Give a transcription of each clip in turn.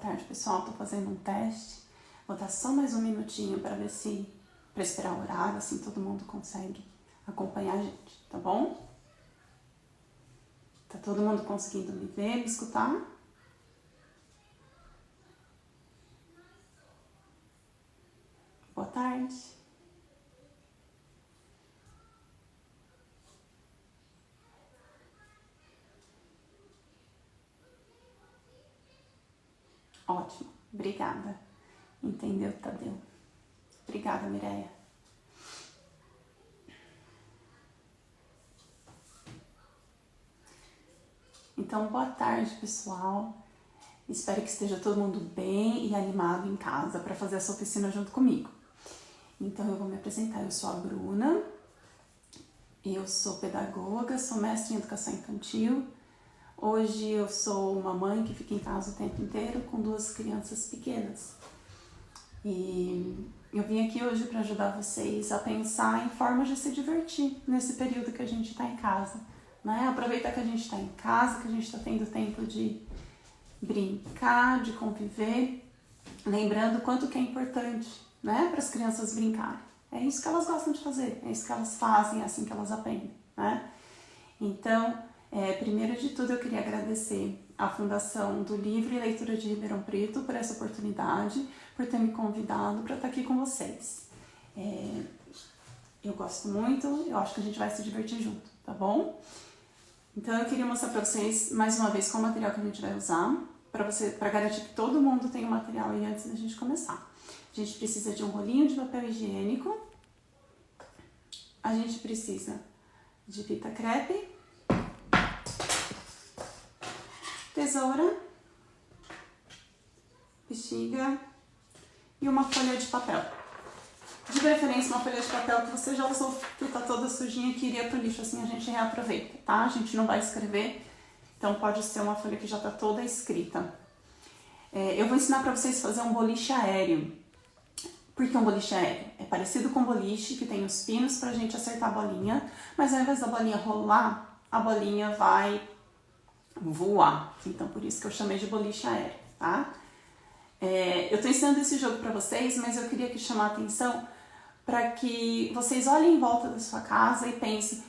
tarde, pessoal. Tô fazendo um teste. Vou dar só mais um minutinho para ver se... para esperar o horário, assim todo mundo consegue acompanhar a gente, tá bom? Tá todo mundo conseguindo me ver, me escutar? Boa tarde. Ótimo, obrigada. Entendeu, Tadeu? Obrigada, Mireia. Então, boa tarde, pessoal. Espero que esteja todo mundo bem e animado em casa para fazer essa oficina junto comigo. Então, eu vou me apresentar. Eu sou a Bruna, eu sou pedagoga, sou mestre em educação infantil. Hoje eu sou uma mãe que fica em casa o tempo inteiro com 2 crianças pequenas. E eu vim aqui hoje para ajudar vocês a pensar em formas de se divertir nesse período que a gente está em casa. Né? Aproveitar que a gente está em casa, que a gente está tendo tempo de brincar, de conviver, lembrando o quanto que é importante, né, para as crianças brincarem. É isso que elas gostam de fazer, é isso que elas fazem, é assim que elas aprendem. Né? Então, primeiro de tudo eu queria agradecer à Fundação do Livro e Leitura de Ribeirão Preto por essa oportunidade, por ter me convidado para estar aqui com vocês. Eu gosto muito, eu acho que a gente vai se divertir junto, tá bom? Então eu queria mostrar para vocês mais uma vez qual material que a gente vai usar, para garantir que todo mundo tem o material aí antes da gente começar. A gente precisa de um rolinho de papel higiênico, a gente precisa de fita crepe, tesoura, bexiga e uma folha de papel. De preferência uma folha de papel que você já usou, que tá toda sujinha, que iria pro lixo, assim a gente reaproveita, tá? A gente não vai escrever, então pode ser uma folha que já tá toda escrita. Eu vou ensinar pra vocês a fazer um boliche aéreo. Por que um boliche aéreo? É parecido com boliche, que tem os pinos pra gente acertar a bolinha, mas ao invés da bolinha rolar, a bolinha vai voar. Então por isso que eu chamei de boliche aéreo, tá? Eu tô ensinando esse jogo pra vocês, mas eu queria chamar a atenção para que vocês olhem em volta da sua casa e pensem,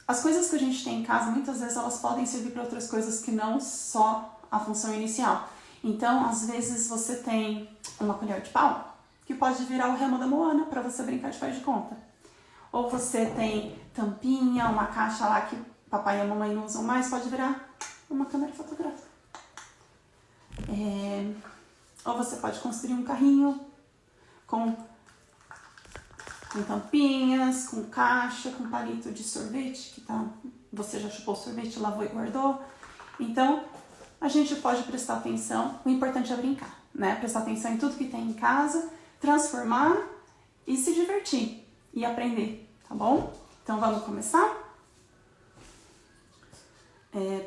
as coisas que a gente tem em casa, muitas vezes elas podem servir para outras coisas que não só a função inicial. Então, às vezes você tem uma colher de pau, que pode virar o remo da Moana para você brincar de faz de conta. Ou você tem tampinha, uma caixa lá que papai e a mamãe não usam mais, pode virar uma câmera fotográfica. Ou você pode construir um carrinho com tampinhas, com caixa, com palito de sorvete, que você já chupou o sorvete, lavou e guardou. Então, a gente pode prestar atenção, o importante é brincar, né? Prestar atenção em tudo que tem em casa, transformar e se divertir e aprender, tá bom? Então, vamos começar?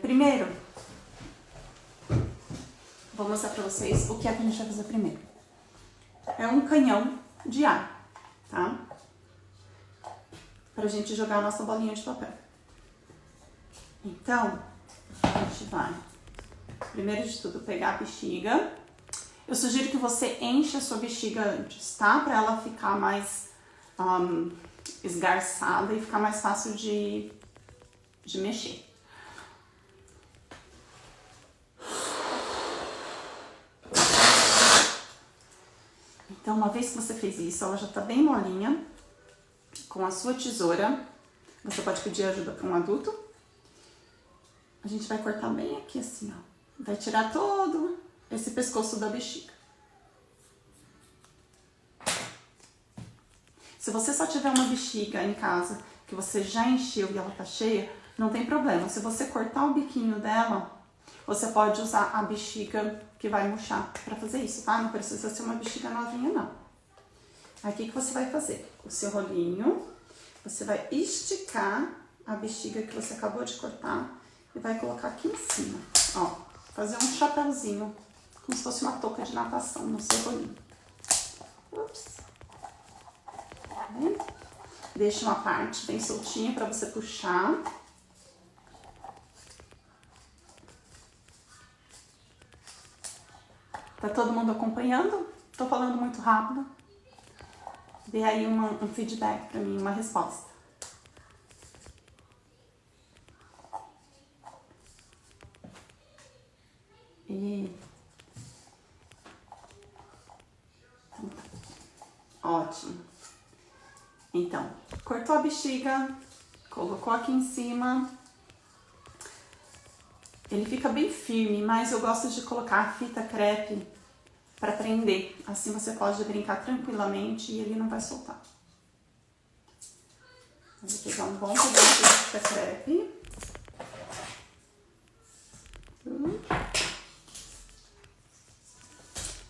Primeiro, vou mostrar pra vocês o que é que a gente vai fazer primeiro. É um canhão de ar, tá? Pra gente jogar a nossa bolinha de papel. Então, a gente vai, primeiro de tudo, pegar a bexiga. Eu sugiro que você encha a sua bexiga antes, tá? Pra ela ficar mais esgarçada e ficar mais fácil de mexer. Então, uma vez que você fez isso, ela já tá bem molinha. Com a sua tesoura, você pode pedir ajuda para um adulto. A gente vai cortar bem aqui assim, ó. Vai tirar todo esse pescoço da bexiga. Se você só tiver uma bexiga em casa que você já encheu e ela tá cheia, não tem problema. Se você cortar o biquinho dela, você pode usar a bexiga que vai murchar para fazer isso, tá? Não precisa ser uma bexiga novinha, não. Aí, o que você vai fazer? O seu rolinho, você vai esticar a bexiga que você acabou de cortar e vai colocar aqui em cima, ó. Fazer um chapéuzinho, como se fosse uma touca de natação no seu rolinho. Ups. Tá vendo? Deixa uma parte bem soltinha para você puxar. Tá todo mundo acompanhando? Tô falando muito rápido? Dê aí um feedback pra mim, uma resposta. E... Ótimo. Então, cortou a bexiga, colocou aqui em cima. Ele fica bem firme, mas eu gosto de colocar a fita crepe para prender. Assim você pode brincar tranquilamente e ele não vai soltar. Eu vou pegar um bom pedaço de fita crepe.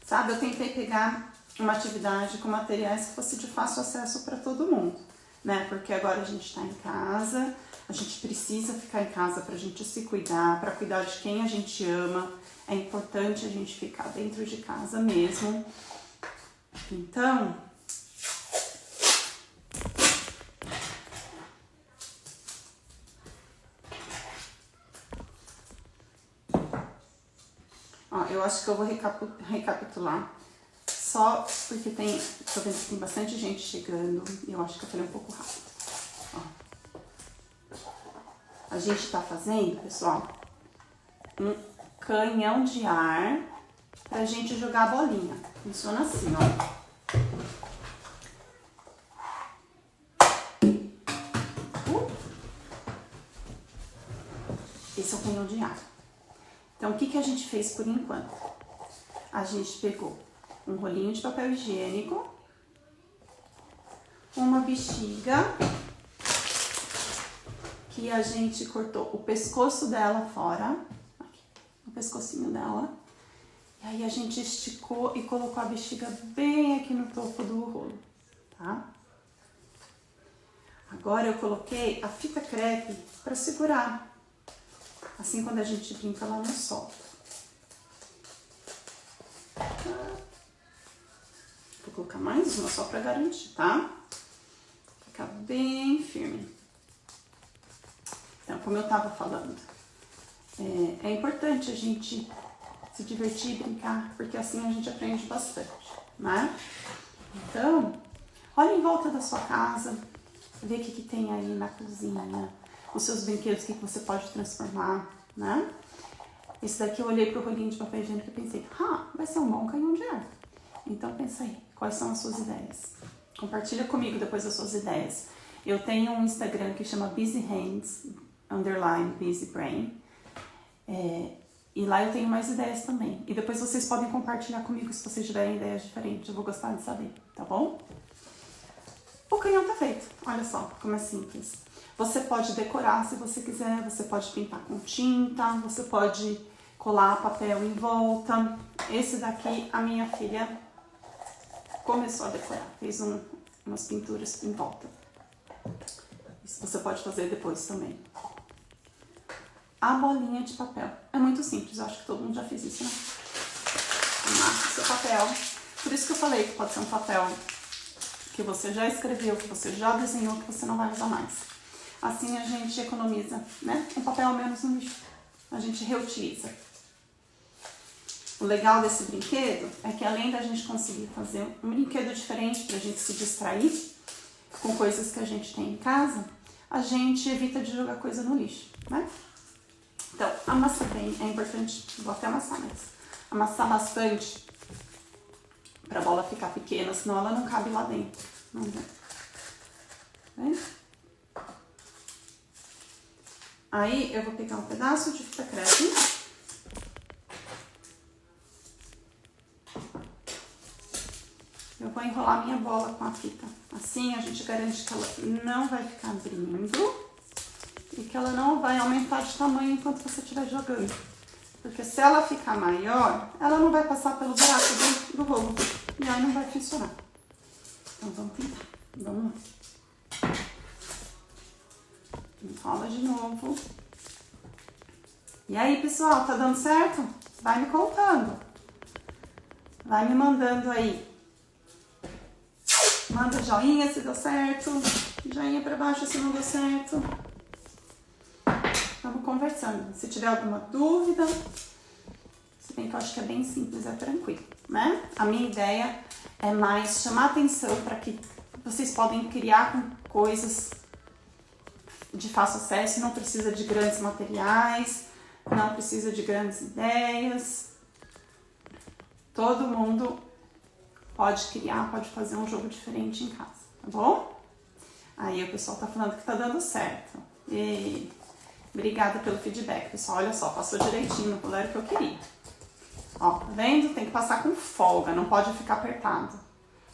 Sabe, eu tentei pegar uma atividade com materiais que fosse de fácil acesso para todo mundo, né? Porque agora a gente está em casa, a gente precisa ficar em casa para a gente se cuidar, para cuidar de quem a gente ama. É importante a gente ficar dentro de casa mesmo. Então, ó, eu acho que eu vou recapitular. Só porque tô vendo que tem bastante gente chegando e eu acho que eu falei um pouco rápido. Ó. A gente tá fazendo, pessoal, um canhão de ar pra gente jogar a bolinha. Funciona assim, ó. Esse é o canhão de ar. Então, o que a gente fez por enquanto? A gente pegou um rolinho de papel higiênico, uma bexiga, que a gente cortou o pescoço dela fora, aqui, o pescocinho dela, e aí a gente esticou e colocou a bexiga bem aqui no topo do rolo, tá? Agora eu coloquei a fita crepe para segurar, assim quando a gente brinca ela não solta. Vou colocar mais uma só pra garantir, tá? Ficar bem firme. Então, como eu tava falando, é importante a gente se divertir, brincar, porque assim a gente aprende bastante, né? Então, olha em volta da sua casa, vê o que tem aí na cozinha, os seus brinquedos, o que você pode transformar, né? Esse daqui eu olhei pro rolinho de papel higiênico e pensei, vai ser um bom canhão de ar. Então pensa aí, quais são as suas ideias? Compartilha comigo depois as suas ideias. Eu tenho um Instagram que chama Busy Hands, _Busy Brain. E lá eu tenho mais ideias também. E depois vocês podem compartilhar comigo se vocês tiverem ideias diferentes. Eu vou gostar de saber, tá bom? O canhão tá feito. Olha só como é simples. Você pode decorar se você quiser, você pode pintar com tinta, você pode colar papel em volta. Esse daqui, a minha filha começou a decorar, fez umas pinturas em volta. Isso você pode fazer depois também. A bolinha de papel. É muito simples, eu acho que todo mundo já fez isso, né? Amassa o seu papel. Por isso que eu falei que pode ser um papel que você já escreveu, que você já desenhou, que você não vai usar mais. Assim a gente economiza, né? Um papel a menos no lixo. A gente reutiliza. O legal desse brinquedo é que além da gente conseguir fazer um brinquedo diferente pra gente se distrair com coisas que a gente tem em casa, a gente evita de jogar coisa no lixo, né? Então, amassa bem, é importante, vou até amassar, mas amassar bastante pra bola ficar pequena, senão ela não cabe lá dentro. Vamos ver. Aí eu vou pegar um pedaço de fita crepe. Eu vou enrolar minha bola com a fita. Assim a gente garante que ela não vai ficar abrindo e que ela não vai aumentar de tamanho enquanto você estiver jogando. Porque se ela ficar maior, ela não vai passar pelo buraco do rolo e aí não vai funcionar. Então vamos tentar. Vamos lá. Enrola de novo. E aí, pessoal, tá dando certo? Vai me contando. Vai me mandando aí. Manda joinha se deu certo. Joinha pra baixo se não deu certo. Vamos conversando. Se tiver alguma dúvida, Se bem que eu acho que é bem simples, é tranquilo, né? A minha ideia é mais chamar atenção para que vocês podem criar com coisas de fácil acesso, não precisa de grandes materiais, não precisa de grandes ideias. Todo mundo pode criar, pode fazer um jogo diferente em casa, tá bom? Aí o pessoal tá falando que tá dando certo. E obrigada pelo feedback, pessoal. Olha só, passou direitinho no pular que eu queria. Ó, tá vendo? Tem que passar com folga, não pode ficar apertado.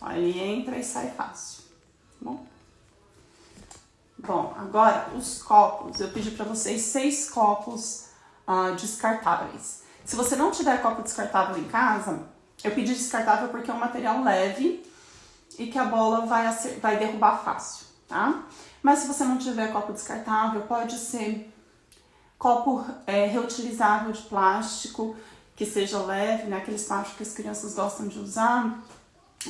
Ó, ele entra e sai fácil, tá bom? Bom, agora os copos. Eu pedi pra vocês 6 copos descartáveis. Se você não tiver copo descartável em casa, eu pedi descartável porque é um material leve e que a bola vai derrubar fácil, tá? Mas se você não tiver copo descartável, pode ser copo reutilizável de plástico, que seja leve, né? Aqueles plásticos que as crianças gostam de usar.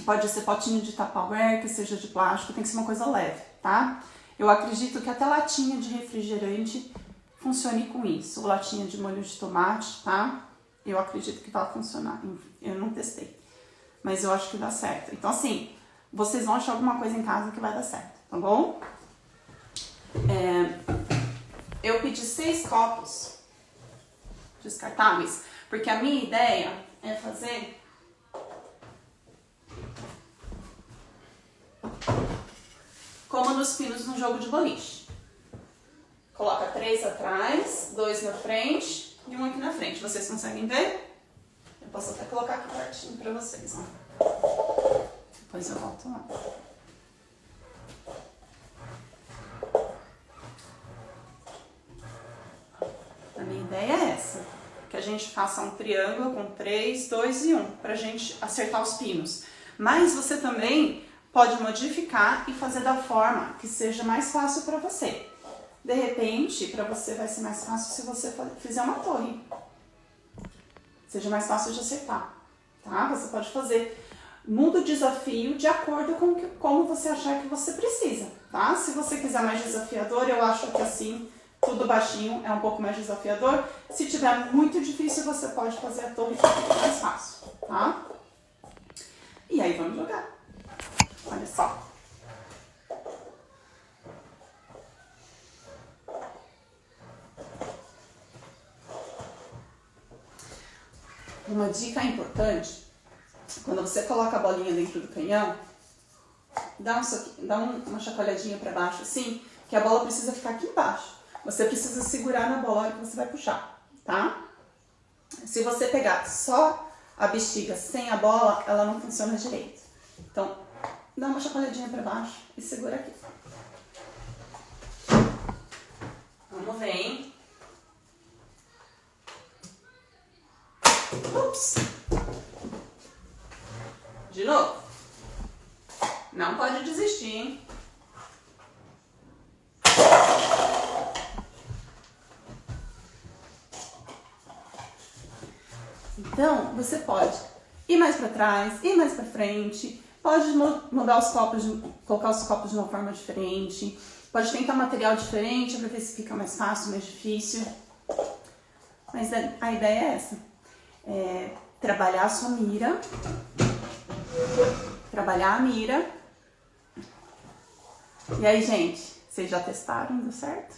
Pode ser potinho de Tupperware, que seja de plástico, tem que ser uma coisa leve, tá? Eu acredito que até latinha de refrigerante funcione com isso, ou latinha de molho de tomate, tá? Eu acredito que vai funcionar, eu não testei, mas eu acho que dá certo. Então assim, vocês vão achar alguma coisa em casa que vai dar certo, tá bom? Eu pedi 6 copos descartáveis, porque a minha ideia é fazer como nos pinos no jogo de boliche. Coloca 3 atrás, 2 na frente e 1 aqui na frente. Vocês conseguem ver? Eu posso até colocar aqui pertinho pra vocês, ó. Depois eu volto lá. A minha ideia é essa. Que a gente faça um triângulo com 3, 2 e 1. Pra gente acertar os pinos. Mas você também pode modificar e fazer da forma que seja mais fácil para você. De repente, para você vai ser mais fácil se você fizer uma torre. Seja mais fácil de acertar, tá? Você pode fazer, muda o desafio de acordo com como você achar que você precisa, tá? Se você quiser mais desafiador, eu acho que assim, tudo baixinho é um pouco mais desafiador. Se tiver muito difícil, você pode fazer a torre que fica mais fácil, tá? E aí vamos jogar. Olha só. Uma dica importante, quando você coloca a bolinha dentro do canhão, dá uma chacoalhadinha para baixo assim, que a bola precisa ficar aqui embaixo. Você precisa segurar na bola que você vai puxar, tá? Se você pegar só a bexiga sem a bola, ela não funciona direito. Então, dá uma chacoalhadinha para baixo e segura aqui. Vamos ver, hein? Ups! De novo. Não pode desistir, hein? Então, você pode ir mais para trás, ir mais para frente, pode mudar os copos, colocar os copos de uma forma diferente, pode tentar material diferente para ver se fica mais fácil, mais difícil. Mas a ideia é essa, trabalhar a sua mira, trabalhar a mira. E aí, gente, vocês já testaram, deu certo?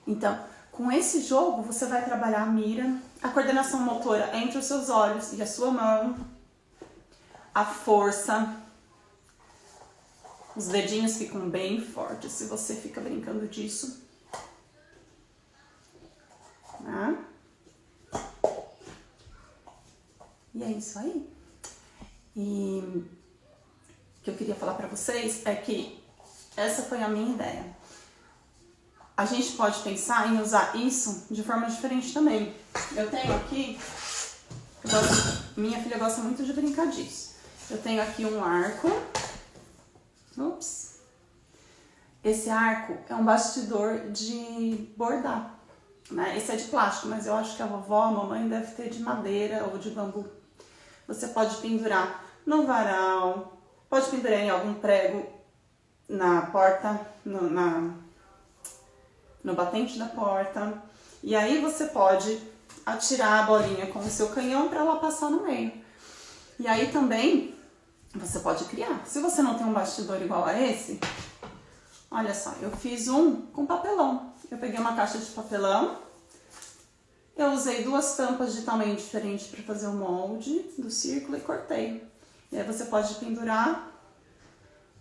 Então, com esse jogo, você vai trabalhar a mira, a coordenação motora entre os seus olhos e a sua mão, a força, os dedinhos ficam bem fortes se você fica brincando disso. Tá? E é isso aí. E o que eu queria falar pra vocês é que essa foi a minha ideia. A gente pode pensar em usar isso de forma diferente também. Eu tenho aqui, minha filha gosta muito de brincar disso. Eu tenho aqui um arco. Ups. Esse arco é um bastidor de bordar, né? Esse é de plástico, mas eu acho que a vovó, a mamãe deve ter de madeira ou de bambu. Você pode pendurar no varal, pode pendurar em algum prego na porta, no batente da porta. E aí você pode atirar a bolinha com o seu canhão para ela passar no meio. E aí também você pode criar. Se você não tem um bastidor igual a esse, olha só, eu fiz um com papelão. Eu peguei uma caixa de papelão, eu usei 2 tampas de tamanho diferente para fazer o molde do círculo e cortei. E aí você pode pendurar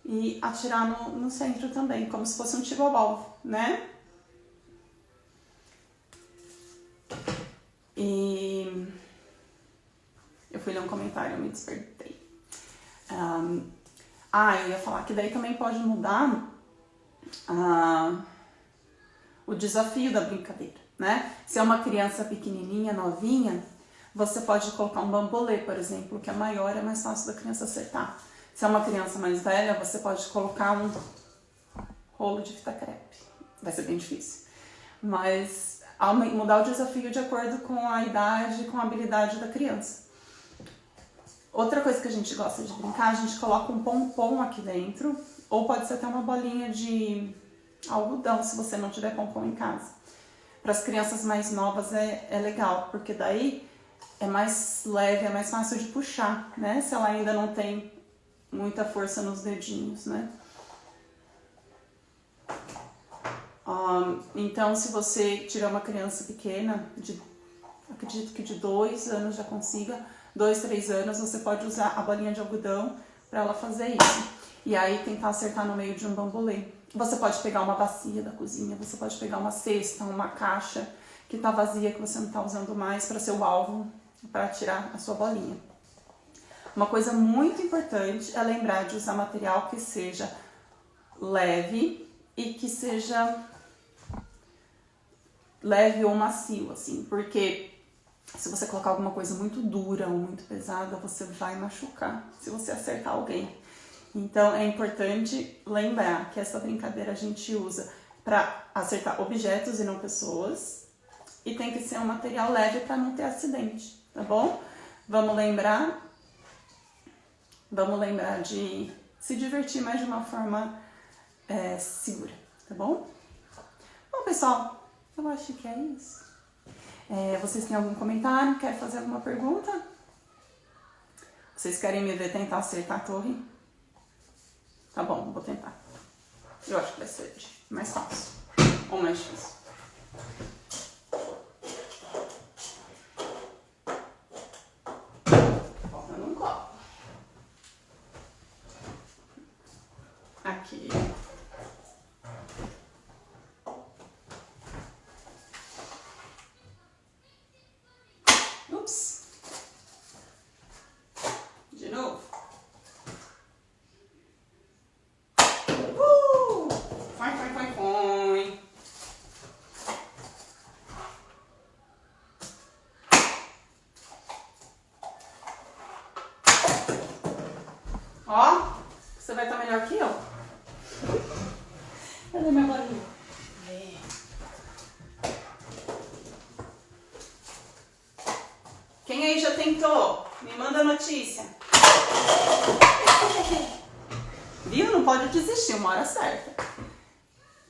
e atirar no centro também, como se fosse um tibobol, né? E eu fui ler um comentário, eu me despertei. Eu ia falar que daí também pode mudar o desafio da brincadeira, né? Se é uma criança pequenininha, novinha, você pode colocar um bambolê, por exemplo, que é maior, é mais fácil da criança acertar. Se é uma criança mais velha, você pode colocar um rolo de fita crepe. Vai ser bem difícil. Mas mudar o desafio de acordo com a idade, com a habilidade da criança. Outra coisa que a gente gosta de brincar, a gente coloca um pompom aqui dentro, ou pode ser até uma bolinha de algodão, se você não tiver pompom em casa. Para as crianças mais novas é legal, porque daí é mais leve, é mais fácil de puxar, né? Se ela ainda não tem muita força nos dedinhos, né? Então, se você tiver uma criança pequena, acredito que de 2 anos já consiga, 2, 3 anos, você pode usar a bolinha de algodão para ela fazer isso. E aí tentar acertar no meio de um bambolê. Você pode pegar uma bacia da cozinha, você pode pegar uma cesta, uma caixa que está vazia, que você não está usando mais, para ser o alvo, para tirar a sua bolinha. Uma coisa muito importante é lembrar de usar material que seja leve e que seja leve ou macio, assim, porque se você colocar alguma coisa muito dura ou muito pesada, você vai machucar se você acertar alguém. Então é importante lembrar que essa brincadeira a gente usa para acertar objetos e não pessoas, e tem que ser um material leve para não ter acidente, tá bom? Vamos lembrar de se divertir, mas de uma forma segura, tá bom? Bom, pessoal, eu acho que é isso. Vocês têm algum comentário? Querem fazer alguma pergunta? Vocês querem me ver tentar acertar a torre? Tá bom, vou tentar. Eu acho que vai ser mais fácil. Ou mais difícil. Faltando um copo. Aqui. Ups. De novo. Foi. Ó, você vai estar melhor que eu. Cadê minha bolinha? Quem aí já tentou? Me manda notícia. Viu? Não pode desistir, uma hora certa.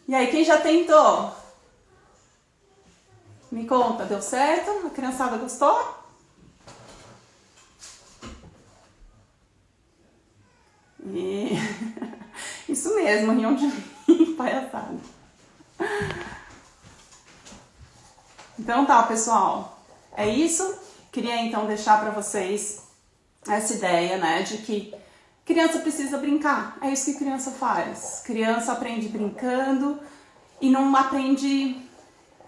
E aí, quem já tentou? Me conta, deu certo? A criançada gostou? E... Isso mesmo, riam de mim, palhaçada. Então tá, pessoal. É isso. Queria então deixar para vocês essa ideia, né, de que criança precisa brincar. É isso que criança faz. Criança aprende brincando e não aprende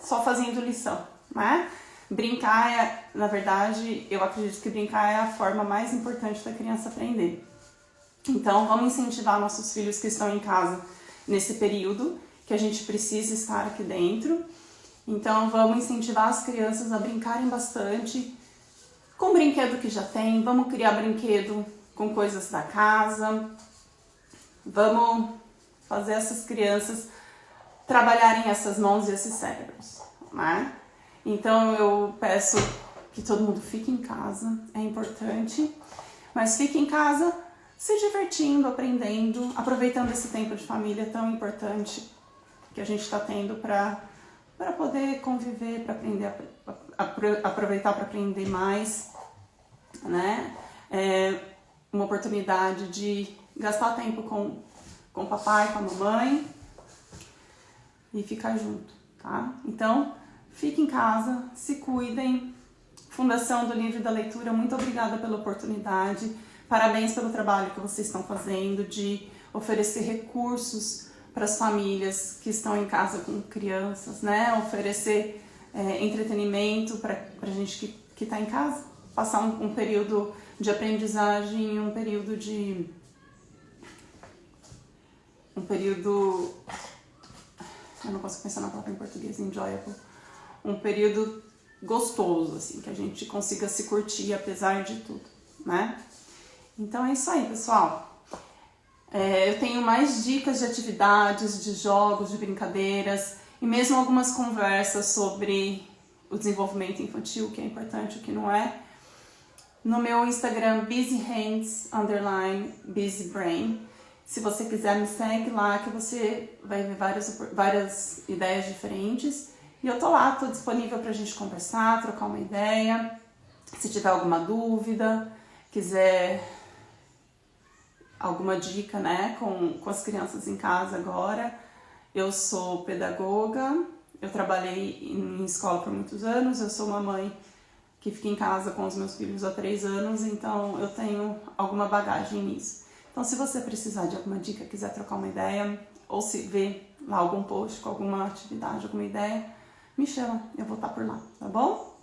só fazendo lição, né? Brincar na verdade, eu acredito que brincar é a forma mais importante da criança aprender. Então, vamos incentivar nossos filhos que estão em casa nesse período, que a gente precisa estar aqui dentro. Então, vamos incentivar as crianças a brincarem bastante com o brinquedo que já tem. Vamos criar brinquedo com coisas da casa. Vamos fazer essas crianças trabalharem essas mãos e esses cérebros, né? Então, eu peço que todo mundo fique em casa, é importante, mas fique em casa se divertindo, aprendendo, aproveitando esse tempo de família tão importante que a gente está tendo para para poder conviver, para aprender, aproveitar para aprender mais, né? É uma oportunidade de gastar tempo com o papai, com a mamãe e ficar junto, tá? Então, fiquem em casa, se cuidem. Fundação do Livro e da Leitura, muito obrigada pela oportunidade. Parabéns pelo trabalho que vocês estão fazendo de oferecer recursos para as famílias que estão em casa com crianças, né? Oferecer entretenimento para a gente que está em casa, passar um período de aprendizagem, um período, eu não consigo pensar na palavra em português, enjoyable, um período gostoso, assim, que a gente consiga se curtir apesar de tudo, né? Então é isso aí, pessoal. Eu tenho mais dicas de atividades, de jogos, de brincadeiras e mesmo algumas conversas sobre o desenvolvimento infantil, o que é importante, o que não é, no meu Instagram busyhands_busybrain. Se você quiser, me segue lá que você vai ver várias ideias diferentes. E eu tô lá, tô disponível pra gente conversar, trocar uma ideia. Se tiver alguma dúvida, quiser alguma dica, né, com as crianças em casa agora. Eu sou pedagoga, eu trabalhei em escola por muitos anos, eu sou uma mãe que fica em casa com os meus filhos há 3 anos, então eu tenho alguma bagagem nisso. Então, se você precisar de alguma dica, quiser trocar uma ideia, ou se ver lá algum post com alguma atividade, alguma ideia, me chama, eu vou estar por lá, tá bom?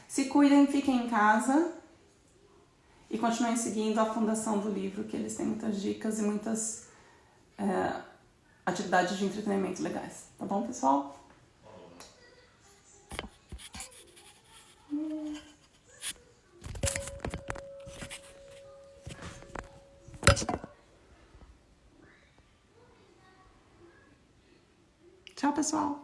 Se cuidem, fiquem em casa e continuem seguindo a Fundação do Livro, que eles têm muitas dicas e muitas atividades de entretenimento legais, tá bom, pessoal? Tchau, pessoal!